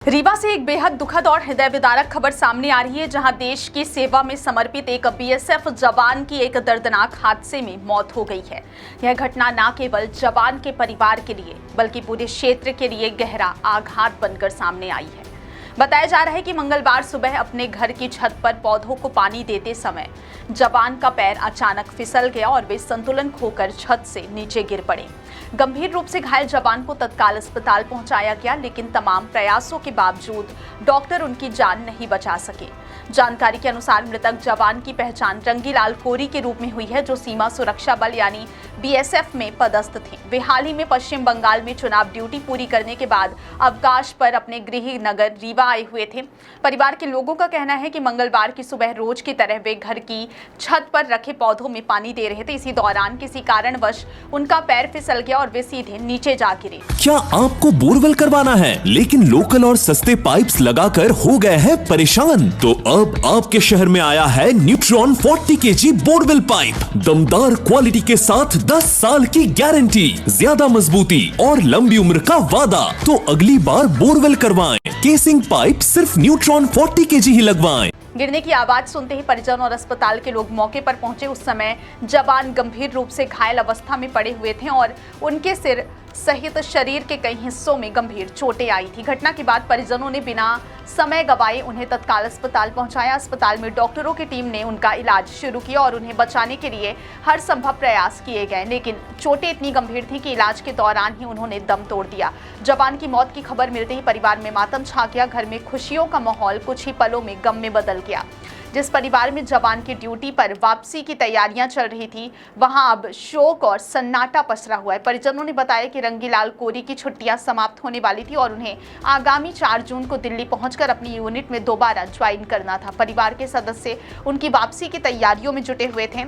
रीवा से एक बेहद दुखद और हृदय विदारक खबर सामने आ रही है, जहां देश की सेवा में समर्पित एक बीएसएफ जवान की एक दर्दनाक हादसे में मौत हो गई है। यह घटना न केवल जवान के परिवार के लिए बल्कि पूरे क्षेत्र के लिए गहरा आघात बनकर सामने आई है। बताया जा रहा है कि मंगलवार सुबह अपने घर की छत पर पौधों को पानी देते समय जवान का पैर अचानक फिसल गया और वे संतुलन खोकर छत से नीचे गिर पड़े। गंभीर रूप से घायल जवान को तत्काल अस्पताल पहुंचाया गया, लेकिन तमाम प्रयासों के बावजूद डॉक्टर उनकी जान नहीं बचा सके। जानकारी के अनुसार मृतक जवान की पहचान रंगीलाल कोरी के रूप में हुई है, जो सीमा सुरक्षा बल यानी बीएसएफ में पदस्थ थे। वे हाल ही में पश्चिम बंगाल में चुनाव ड्यूटी पूरी करने के बाद अवकाश पर अपने गृह नगर रीवा आए हुए थे। परिवार के लोगों का कहना है कि मंगलवार की सुबह रोज की तरह वे घर की छत पर रखे पौधों में पानी दे रहे थे। इसी दौरान किसी कारणवश उनका पैर फिसल गया और वे सीधे नीचे जा गिरे। क्या आपको बोरवेल करवाना है लेकिन लोकल और सस्ते पाइप्स लगाकर हो गए हैं परेशान? तो अब आपके शहर में आया है न्यूट्रॉन 40 kg बोरवेल पाइप। दमदार क्वालिटी के साथ 10 साल की गारंटी, ज्यादा मजबूती और लंबी उम्र का वादा। तो अगली बार बोरवेल करवाएं, केसिंग पाइप सिर्फ न्यूट्रॉन 40 kg ही लगवाएं। गिरने की आवाज सुनते ही परिजन और अस्पताल के लोग मौके पर पहुंचे। उस समय जवान गंभीर रूप से घायल अवस्था में पड़े हुए थे और उनके सिर सहित शरीर के कई हिस्सों में गंभीर चोटें आई थी। घटना के बाद परिजनों ने बिना समय गवाए उन्हें तत्काल अस्पताल पहुंचाया। अस्पताल में डॉक्टरों की टीम ने उनका इलाज शुरू किया और उन्हें बचाने के लिए हर संभव प्रयास किए गए, लेकिन चोटें इतनी गंभीर थी कि इलाज के दौरान ही उन्होंने दम तोड़ दिया। जवान की मौत की खबर मिलते ही परिवार में मातम छा गया। घर में खुशियों का माहौल कुछ ही पलों में गम में बदल गया। जिस परिवार में जवान की ड्यूटी पर वापसी की तैयारियां चल रही थी, वहां अब शोक और सन्नाटा पसरा हुआ है। परिजनों ने बताया कि रंगीलाल कोरी की छुट्टियां समाप्त होने वाली थी और उन्हें आगामी 4 जून को दिल्ली पहुंचकर अपनी यूनिट में दोबारा ज्वाइन करना था। परिवार के सदस्य उनकी वापसी की तैयारियों में जुटे हुए थे।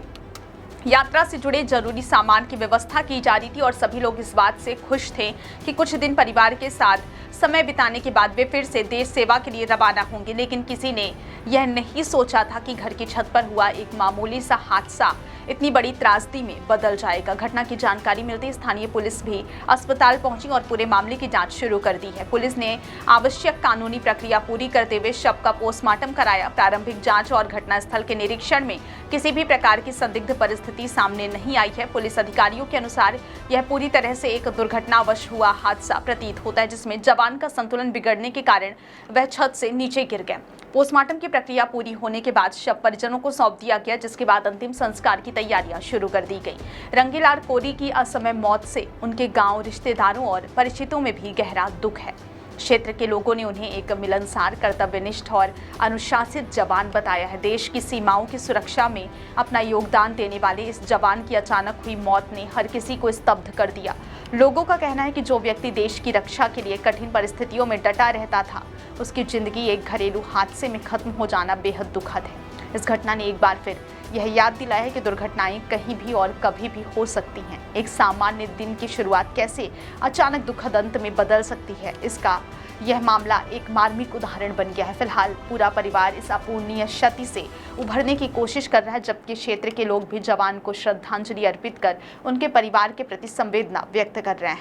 यात्रा से जुड़े जरूरी सामान की व्यवस्था की जा रही थी और सभी लोग इस बात से खुश थे कि कुछ दिन परिवार के साथ समय बिताने के बाद वे फिर से देश सेवा के लिए रवाना होंगे। लेकिन किसी ने यह नहीं सोचा था कि घर की छत पर हुआ एक मामूली सा हादसा इतनी बड़ी त्रासदी में बदल जाएगा। घटना की जानकारी मिलते ही स्थानीय पुलिस भी अस्पताल पहुंची और पूरे मामले की जांच शुरू कर दी है। पुलिस ने आवश्यक कानूनी प्रक्रिया पूरी करते हुए शव का पोस्टमार्टम कराया। प्रारंभिक जांच और घटनास्थल के निरीक्षण में किसी भी प्रकार की संदिग्ध परिस्थिति सामने नहीं आई है। पुलिस अधिकारियों के अनुसार यह पूरी तरह से एक दुर्घटनावश हुआ हादसा प्रतीत होता है, जिसमें जवान का संतुलन बिगड़ने के कारण वह छत से नीचे गिर गए। पोस्टमार्टम की प्रक्रिया पूरी होने के बाद शव परिजनों को सौंप दिया गया, जिसके बाद अंतिम संस्कार की तैयारियां शुरू कर दी गई। रंगीलाल कोरी की असमय मौत से उनके गांव, रिश्तेदारों और परिचितों में भी गहरा दुख है। क्षेत्र के लोगों ने उन्हें एक मिलनसार, कर्तव्यनिष्ठ और अनुशासित जवान बताया है। देश की सीमाओं की सुरक्षा में अपना योगदान देने वाले इस जवान की अचानक हुई मौत ने हर किसी को स्तब्ध कर दिया। लोगों का कहना है कि जो व्यक्ति देश की रक्षा के लिए कठिन परिस्थितियों में डटा रहता था, उसकी जिंदगी एक घरेलू हादसे में खत्म हो जाना बेहद दुखद है। इस घटना ने एक बार फिर यह याद दिलाया है कि दुर्घटनाएं कहीं भी और कभी भी हो सकती हैं। एक सामान्य दिन की शुरुआत कैसे अचानक दुखद अंत में बदल सकती है, इसका यह मामला एक मार्मिक उदाहरण बन गया है। फिलहाल पूरा परिवार इस अपूर्णीय क्षति से उभरने की कोशिश कर रहा है, जबकि क्षेत्र के लोग भी जवान को श्रद्धांजलि अर्पित कर उनके परिवार के प्रति संवेदना व्यक्त कर रहे हैं।